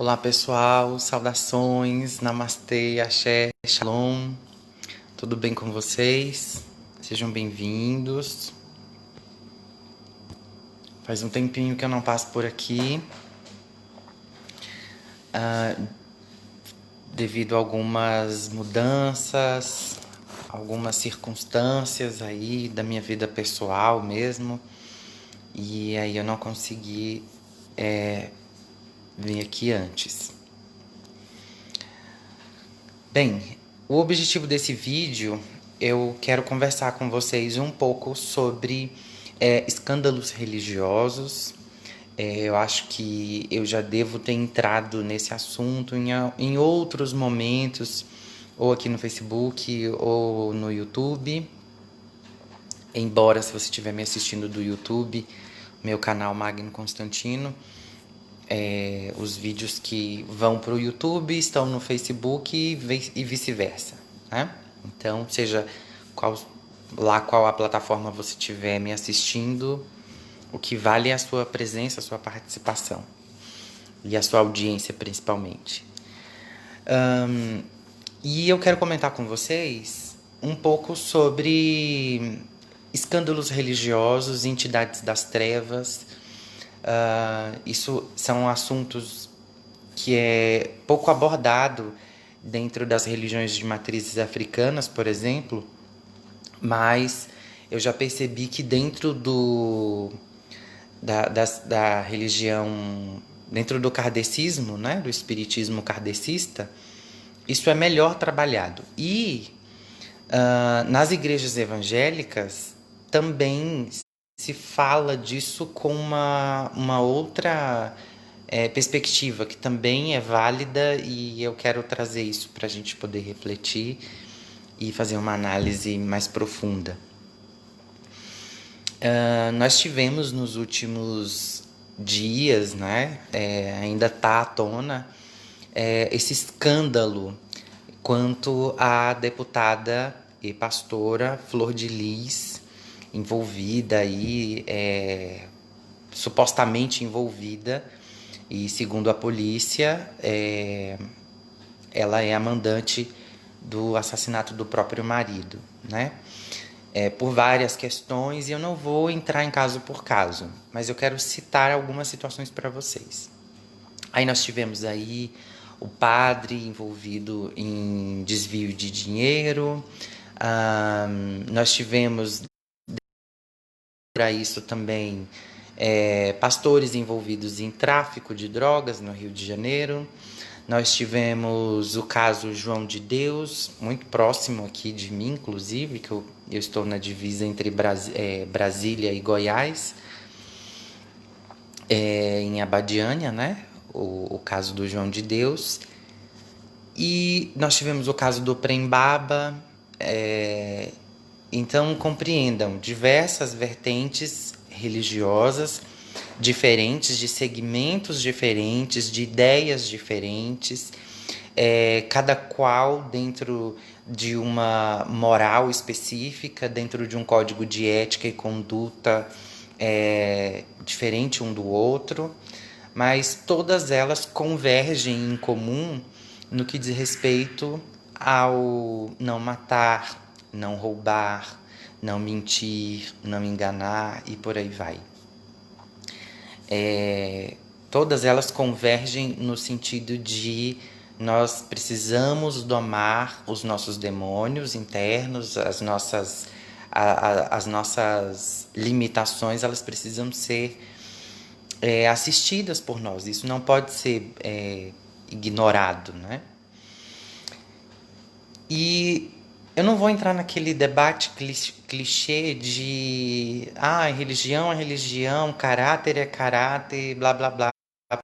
Olá pessoal, saudações, namastê, axé, shalom, tudo bem com vocês? Sejam bem-vindos. Faz um tempinho que eu não passo por aqui, devido a algumas mudanças, algumas circunstâncias aí da minha vida pessoal mesmo, e aí eu não consegui vir aqui antes. Bem, o objetivo desse vídeo, eu quero conversar com vocês um pouco sobre escândalos religiosos. Eu acho que eu já devo ter entrado nesse assunto em outros momentos, ou aqui no Facebook ou no YouTube. Embora, se você estiver me assistindo do YouTube, meu canal Magno Constantino, os vídeos que vão para o YouTube estão no Facebook e vice-versa, né? Então, seja qual a plataforma você estiver me assistindo, o que vale é a sua presença, a sua participação e a sua audiência principalmente. E eu quero comentar com vocês um pouco sobre escândalos religiosos, entidades das trevas. Isso são assuntos que é pouco abordado dentro das religiões de matrizes africanas, por exemplo, mas eu já percebi que dentro da religião, dentro do kardecismo, né, do espiritismo kardecista, isso é melhor trabalhado. E nas igrejas evangélicas também se fala disso com uma outra perspectiva, que também é válida, e eu quero trazer isso para a gente poder refletir e fazer uma análise mais profunda. Nós tivemos nos últimos dias, né, ainda está à tona, esse escândalo quanto à deputada e pastora Flor de Lis, envolvida aí, supostamente envolvida, e segundo a polícia, ela é a mandante do assassinato do próprio marido, né? Por várias questões, e eu não vou entrar em caso por caso, mas eu quero citar algumas situações para vocês. Aí nós tivemos aí o padre envolvido em desvio de dinheiro, nós tivemos para isso também pastores envolvidos em tráfico de drogas no Rio de Janeiro. Nós tivemos o caso João de Deus, muito próximo aqui de mim, inclusive, que eu estou na divisa entre Brasília e Goiás, em Abadiânia, né? O caso do João de Deus. E nós tivemos o caso do Prembaba. Então, compreendam, diversas vertentes religiosas diferentes, de segmentos diferentes, de ideias diferentes, cada qual dentro de uma moral específica, dentro de um código de ética e conduta diferente um do outro, mas todas elas convergem em comum no que diz respeito ao não matar, não roubar, não mentir, não enganar e por aí vai. Todas elas convergem no sentido de nós precisamos domar os nossos demônios internos, as nossas limitações, elas precisam ser assistidas por nós. Isso não pode ser ignorado, né? E eu não vou entrar naquele debate clichê de religião é religião, caráter é caráter, blá blá blá. Eu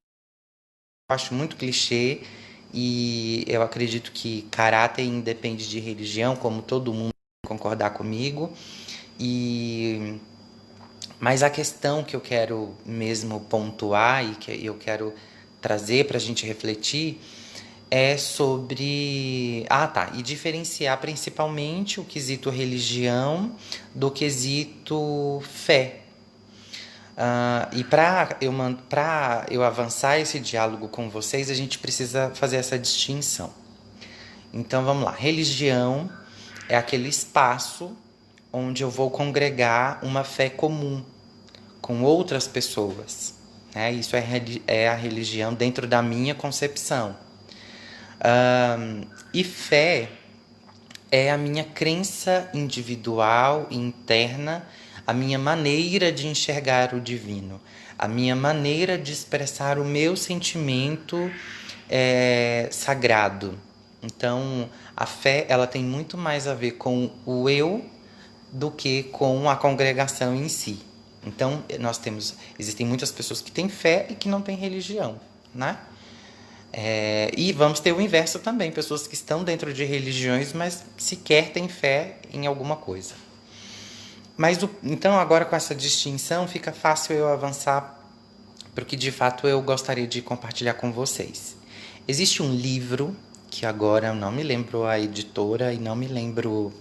acho muito clichê, e eu acredito que caráter independe de religião, como todo mundo concordar comigo. Mas a questão que eu quero mesmo pontuar e que eu quero trazer para a gente refletir é sobre... e diferenciar principalmente o quesito religião do quesito fé. E para eu avançar esse diálogo com vocês, a gente precisa fazer essa distinção. Então vamos lá. Religião é aquele espaço onde eu vou congregar uma fé comum com outras pessoas. Né? Isso é a religião dentro da minha concepção. E fé é a minha crença individual e interna, a minha maneira de enxergar o divino, a minha maneira de expressar o meu sentimento sagrado. Então, a fé ela tem muito mais a ver com o eu do que com a congregação em si. Então, existem muitas pessoas que têm fé e que não têm religião, né? E vamos ter o inverso também, pessoas que estão dentro de religiões, mas sequer têm fé em alguma coisa. Então agora com essa distinção fica fácil eu avançar para o que de fato eu gostaria de compartilhar com vocês. Existe um livro, que agora eu não me lembro a editora e não me lembro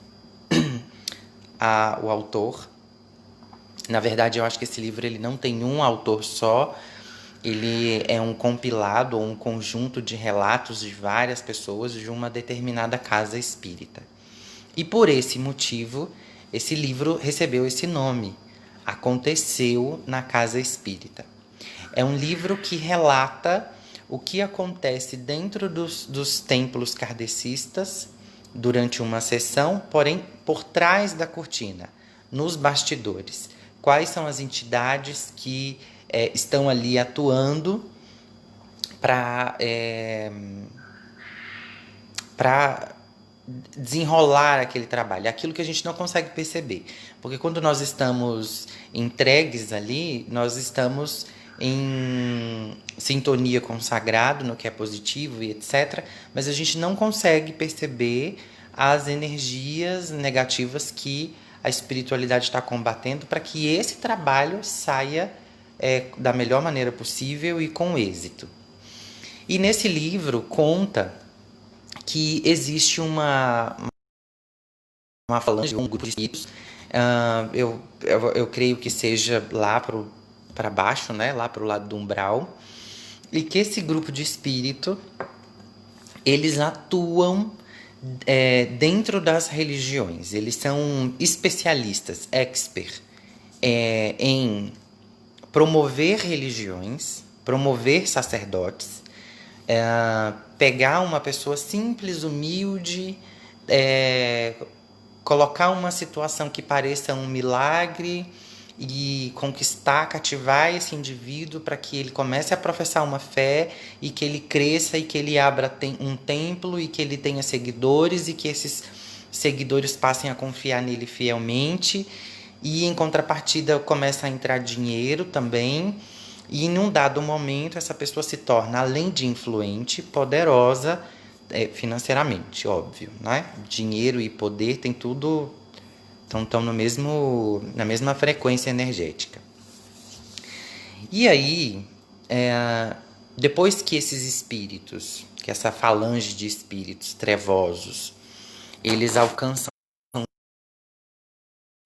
o autor. Na verdade, eu acho que esse livro ele não tem um autor só, ele é um compilado ou um conjunto de relatos de várias pessoas de uma determinada casa espírita. E por esse motivo, esse livro recebeu esse nome, Aconteceu na Casa Espírita. É um livro que relata o que acontece dentro dos templos kardecistas durante uma sessão, porém por trás da cortina, nos bastidores. Quais são as entidades que estão ali atuando para desenrolar aquele trabalho, aquilo que a gente não consegue perceber. Porque quando nós estamos entregues ali, nós estamos em sintonia com o sagrado, no que é positivo e etc. Mas a gente não consegue perceber as energias negativas que a espiritualidade está combatendo para que esse trabalho saia da melhor maneira possível e com êxito. E nesse livro conta que existe uma falange, um grupo de espíritos, eu creio que seja lá para baixo, né, lá para o lado do umbral, e que esse grupo de espírito, eles atuam dentro das religiões, eles são especialistas, em promover religiões, promover sacerdotes, pegar uma pessoa simples, humilde, colocar uma situação que pareça um milagre e conquistar, cativar esse indivíduo para que ele comece a professar uma fé e que ele cresça e que ele abra um templo e que ele tenha seguidores e que esses seguidores passem a confiar nele fielmente e em contrapartida começa a entrar dinheiro também. E em um dado momento, essa pessoa se torna, além de influente, poderosa financeiramente, óbvio, né? Dinheiro e poder tem tudo, estão na mesma frequência energética. E aí, depois que esses espíritos, que essa falange de espíritos trevosos, eles alcançam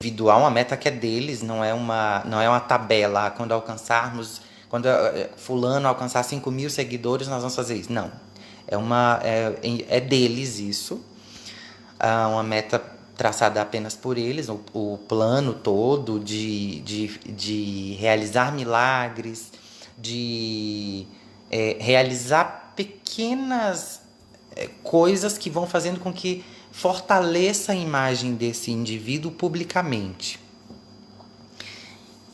individual, uma meta que é deles, não é uma tabela. Quando fulano alcançar 5.000 seguidores, nós vamos fazer isso. Não. É deles isso. Uma meta traçada apenas por eles, o plano todo de realizar milagres, de realizar pequenas coisas que vão fazendo com que fortaleça a imagem desse indivíduo publicamente.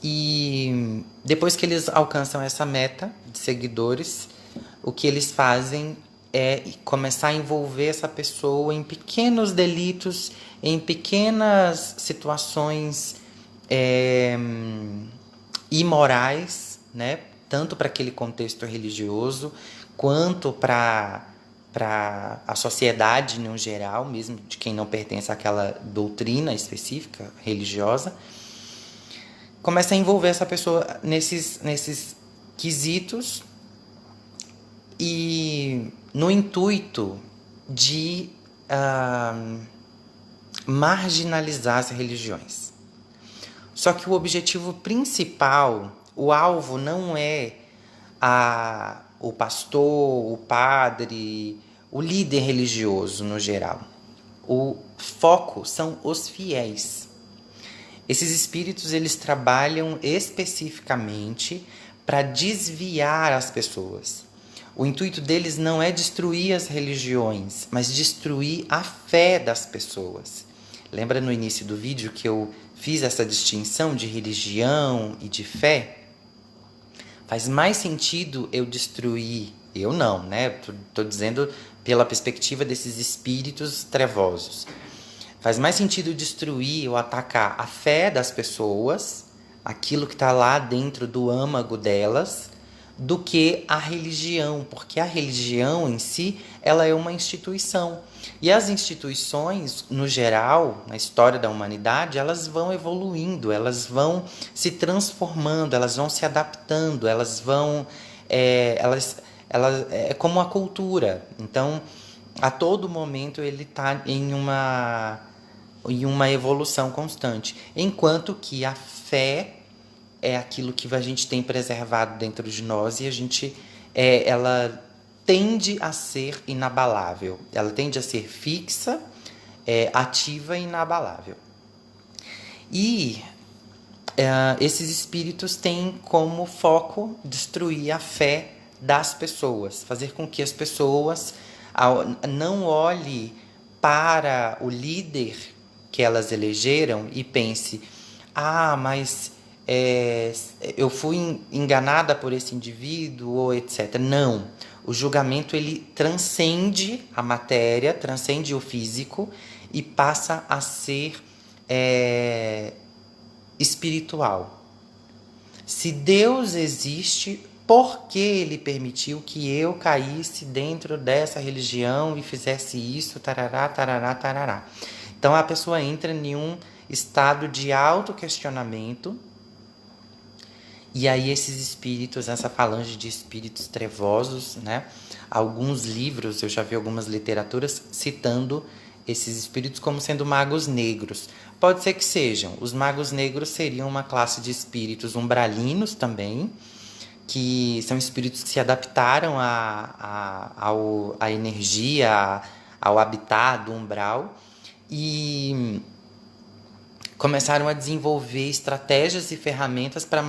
E depois que eles alcançam essa meta de seguidores, o que eles fazem é começar a envolver essa pessoa em pequenos delitos, em pequenas situações imorais, né? Tanto para aquele contexto religioso, quanto para a sociedade no geral, mesmo de quem não pertence àquela doutrina específica religiosa, começa a envolver essa pessoa nesses quesitos e no intuito de marginalizar as religiões. Só que o objetivo principal O alvo não é o pastor, o padre, o líder religioso no geral. O foco são os fiéis. Esses espíritos eles trabalham especificamente para desviar as pessoas. O intuito deles não é destruir as religiões, mas destruir a fé das pessoas. Lembra no início do vídeo que eu fiz essa distinção de religião e de fé? Faz mais sentido eu destruir, eu não, né? Tô dizendo pela perspectiva desses espíritos trevosos. Faz mais sentido destruir ou atacar a fé das pessoas, aquilo que está lá dentro do âmago delas, do que a religião, porque a religião em si, ela é uma instituição. E as instituições, no geral, na história da humanidade, elas vão evoluindo, elas vão se transformando, elas vão se adaptando, elas vão... elas é como a cultura. Então, a todo momento ele está em uma evolução constante. Enquanto que a fé é aquilo que a gente tem preservado dentro de nós e ela tende a ser inabalável. Ela tende a ser fixa, ativa e inabalável. E esses espíritos têm como foco destruir a fé das pessoas, fazer com que as pessoas não olhem para o líder que elas elegeram e pense: mas eu fui enganada por esse indivíduo ou etc. Não. O julgamento ele transcende a matéria, transcende o físico e passa a ser espiritual. Se Deus existe, por que ele permitiu que eu caísse dentro dessa religião e fizesse isso, tarará, tarará, tarará. Então a pessoa entra em um estado de autoquestionamento e aí esses espíritos, essa falange de espíritos trevosos, né? Alguns livros, eu já vi algumas literaturas citando esses espíritos como sendo magos negros. Pode ser que sejam. Os magos negros seriam uma classe de espíritos umbralinos também, que são espíritos que se adaptaram à energia, ao habitat do umbral e começaram a desenvolver estratégias e ferramentas para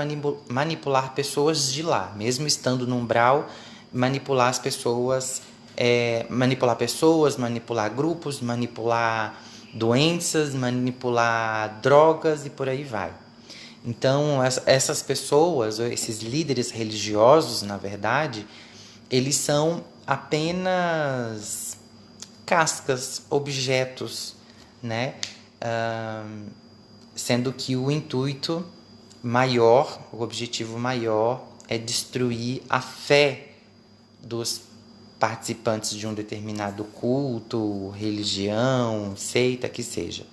manipular pessoas de lá, mesmo estando no umbral, manipular as pessoas, manipular grupos, manipular doenças, manipular drogas e por aí vai. Então, essas pessoas, esses líderes religiosos, na verdade, eles são apenas cascas, objetos, né? Sendo que o intuito maior, o objetivo maior é destruir a fé dos participantes de um determinado culto, religião, seita, que seja.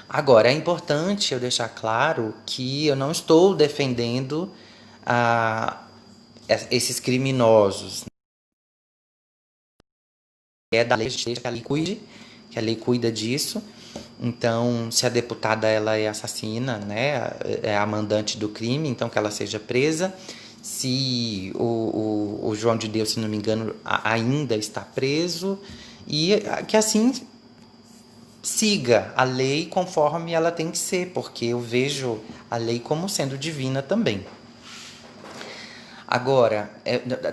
Agora, é importante eu deixar claro que eu não estou defendendo esses criminosos. É da lei que a lei cuida disso. Então, se a deputada ela é assassina, né, é a mandante do crime, então que ela seja presa. Se o João de Deus, se não me engano, ainda está preso, e que assim siga a lei conforme ela tem que ser, porque eu vejo a lei como sendo divina também. Agora,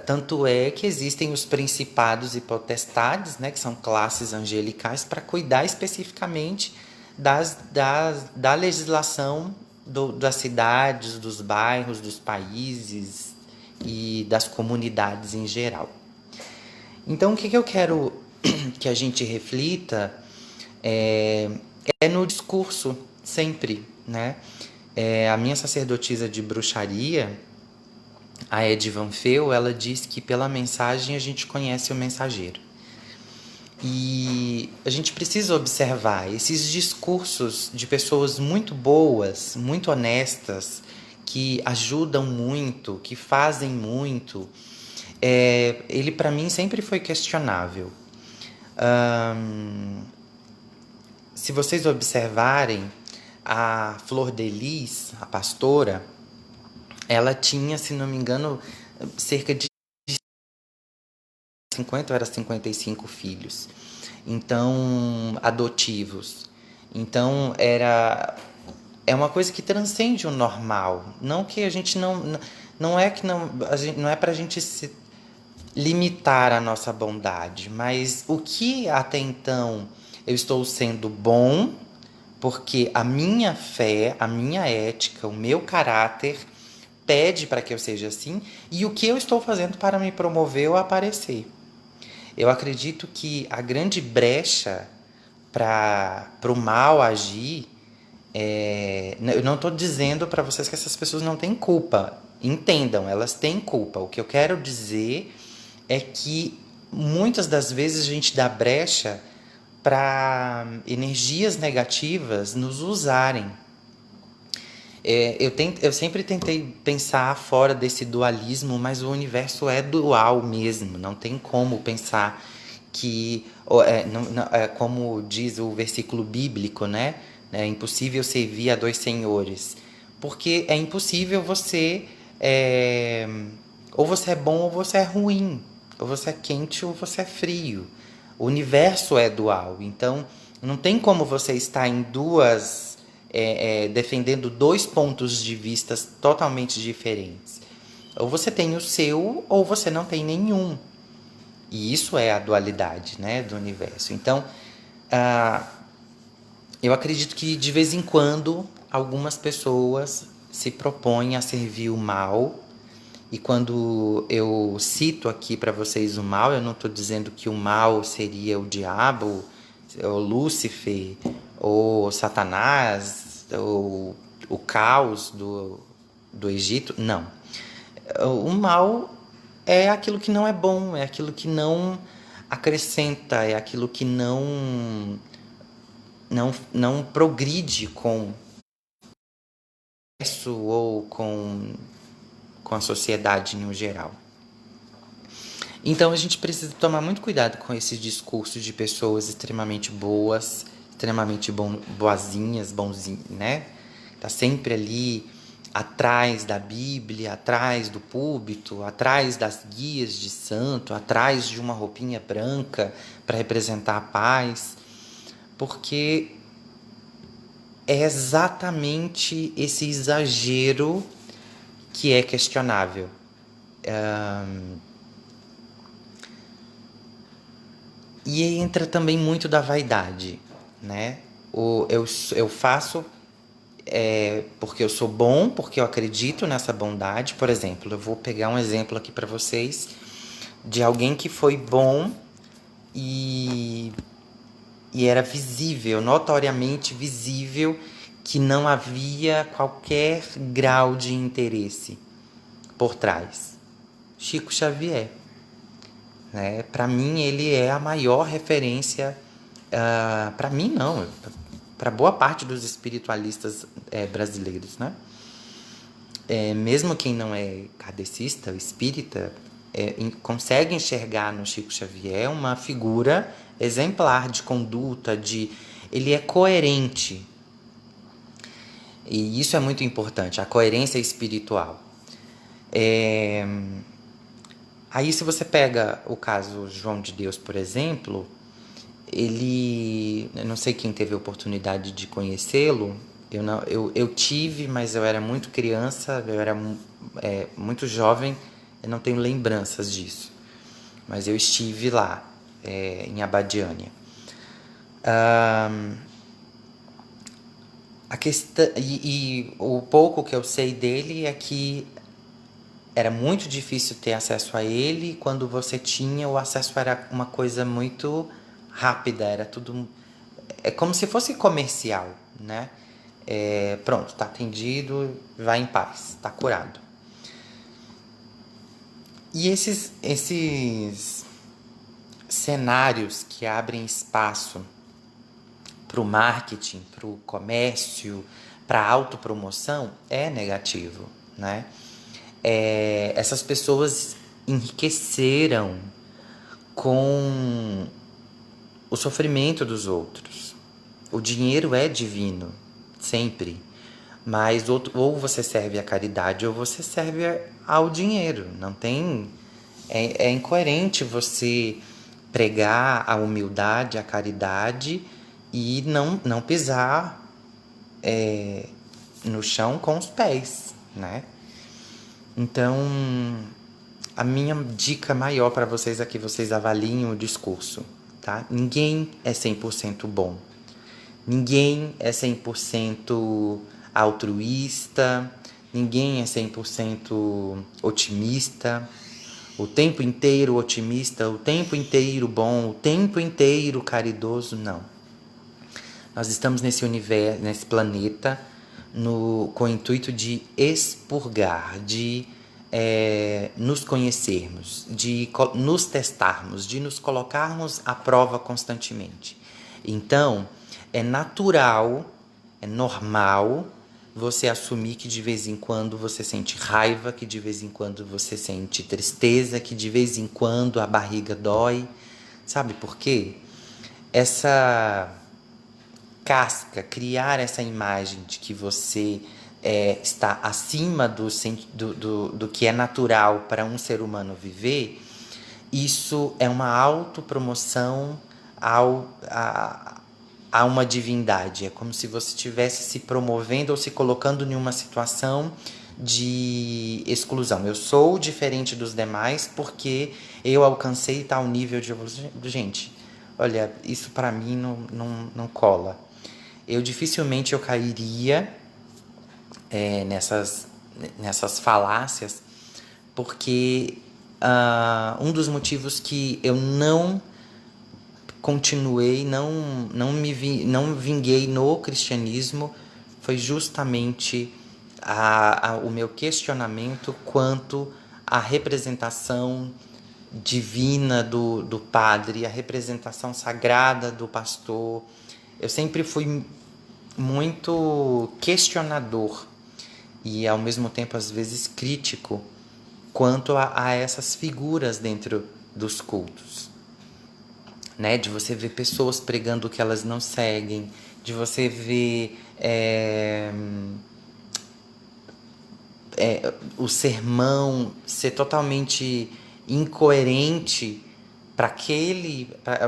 tanto é que existem os principados e potestades, né, que são classes angelicais, para cuidar especificamente da legislação das cidades, dos bairros, dos países e das comunidades em geral. Então, o que eu quero que a gente reflita é no discurso, sempre, né? A minha sacerdotisa de bruxaria, a Ed Van Feel, ela diz que pela mensagem a gente conhece o mensageiro. E a gente precisa observar esses discursos de pessoas muito boas, muito honestas, que ajudam muito, que fazem muito. Ele para mim sempre foi questionável. Se vocês observarem, a Flor de Lis, a pastora, ela tinha, se não me engano, cerca de 50 ou era 55 filhos. Então, adotivos. Então, é uma coisa que transcende o normal. Não que a gente não é que não, a gente, não é pra gente se limitar a nossa bondade, mas o que até então eu estou sendo bom, porque a minha fé, a minha ética, o meu caráter pede para que eu seja assim, e o que eu estou fazendo para me promover ou aparecer. Eu acredito que a grande brecha para o mal agir eu não estou dizendo para vocês que essas pessoas não têm culpa. Entendam, elas têm culpa. O que eu quero dizer é que muitas das vezes a gente dá brecha para energias negativas nos usarem. Eu sempre tentei pensar fora desse dualismo, mas o universo é dual mesmo. Não tem como pensar que, como diz o versículo bíblico, né? É impossível servir a dois senhores. Porque é impossível você. Ou você é bom ou você é ruim. Ou você é quente ou você é frio. O universo é dual. Então, não tem como você estar em defendendo dois pontos de vista totalmente diferentes. Ou você tem o seu, ou você não tem nenhum. E isso é a dualidade, né, do universo. Então, eu acredito que de vez em quando algumas pessoas se propõem a servir o mal. E quando eu cito aqui para vocês o mal, eu não estou dizendo que o mal seria o diabo, ou Lúcifer, ou Satanás, ou o caos do Egito. Não. O mal é aquilo que não é bom, é aquilo que não acrescenta, é aquilo que não progride com isso ou com a sociedade no geral. Então a gente precisa tomar muito cuidado com esses discursos de pessoas extremamente boas, extremamente boazinhas, bonzinhas, né? Tá sempre ali atrás da Bíblia, atrás do púlpito, atrás das guias de santo, atrás de uma roupinha branca para representar a paz, porque é exatamente esse exagero que é questionável. E entra também muito da vaidade, né? Eu faço porque eu sou bom, porque eu acredito nessa bondade. Por exemplo, eu vou pegar um exemplo aqui para vocês de alguém que foi bom e, e era visível, notoriamente visível, que não havia qualquer grau de interesse por trás. Chico Xavier. Né? Para mim, ele é a maior referência. Para mim, não. Para boa parte dos espiritualistas brasileiros. Né? Mesmo quem não é kardecista, espírita, consegue enxergar no Chico Xavier uma figura exemplar de conduta, ele é coerente. E isso é muito importante, a coerência espiritual. Aí, se você pega o caso João de Deus, por exemplo, eu não sei quem teve a oportunidade de conhecê-lo, eu tive, mas eu era muito criança, eu era muito jovem, eu não tenho lembranças disso. Mas eu estive lá, em Abadiânia. A questão, e o pouco que eu sei dele é que era muito difícil ter acesso a ele. Quando você tinha, o acesso era uma coisa muito rápida, era tudo. É como se fosse comercial, né? Pronto, tá atendido, vai em paz, tá curado. E esses cenários que abrem espaço para o marketing, para o comércio, para a autopromoção, é negativo, né? Essas pessoas enriqueceram com o sofrimento dos outros. O dinheiro é divino, sempre. Mas ou você serve à caridade ou você serve ao dinheiro. Não tem. É incoerente você pregar a humildade, a caridade e não pisar no chão com os pés, né? Então, a minha dica maior para vocês é que vocês avaliem o discurso, tá? Ninguém é 100% bom. Ninguém é 100% altruísta, ninguém é 100% otimista, o tempo inteiro otimista, o tempo inteiro bom, o tempo inteiro caridoso, não. Nós estamos nesse universo, nesse planeta, com o intuito de expurgar, de nos conhecermos, de nos testarmos, de nos colocarmos à prova constantemente. Então, é natural, é normal você assumir que de vez em quando você sente raiva, que de vez em quando você sente tristeza, que de vez em quando a barriga dói. Sabe por quê? Essa casca, criar essa imagem de que você está acima do que é natural para um ser humano viver, isso é uma autopromoção a uma divindade. É como se você estivesse se promovendo ou se colocando em uma situação de exclusão. Eu sou diferente dos demais porque eu alcancei tal nível de evolução. Gente, olha, isso para mim não cola. Dificilmente eu cairia nessas falácias, porque um dos motivos que eu não continuei, não vinguei no cristianismo foi justamente o meu questionamento quanto à representação divina do padre, a representação sagrada do pastor. Eu sempre fui muito questionador e, ao mesmo tempo, às vezes crítico quanto a essas figuras dentro dos cultos. Né? De você ver pessoas pregando o que elas não seguem, de você ver o sermão ser totalmente incoerente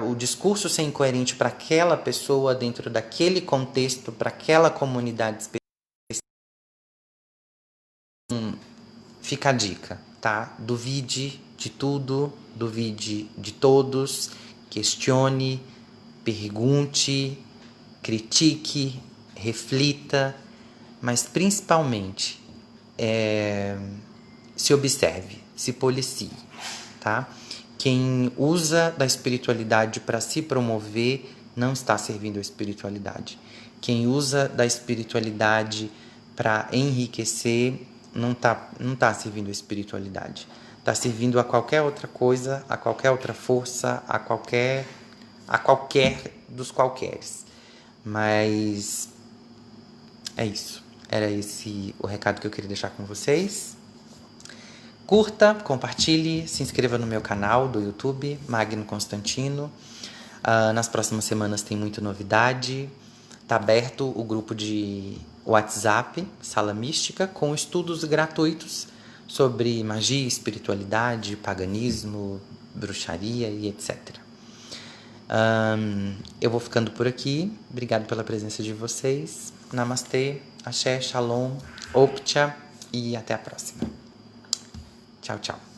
o discurso ser incoerente para aquela pessoa dentro daquele contexto, para aquela comunidade específica. Fica a dica, tá? Duvide de tudo, duvide de todos, questione, pergunte, critique, reflita, mas principalmente se observe, se policie, tá? Quem usa da espiritualidade para se promover não está servindo a espiritualidade. Quem usa da espiritualidade para enriquecer não tá servindo a espiritualidade. Está servindo a qualquer outra coisa, a qualquer outra força, a qualquer dos qualqueres. Mas é isso. Era esse o recado que eu queria deixar com vocês. Curta, compartilhe, se inscreva no meu canal do YouTube, Magno Constantino. Nas próximas semanas tem muita novidade. Está aberto o grupo de WhatsApp, Sala Mística, com estudos gratuitos sobre magia, espiritualidade, paganismo, bruxaria e etc. Eu vou ficando por aqui. Obrigado pela presença de vocês. Namastê, Axé, Shalom, Optcha e até a próxima. Tchau, tchau.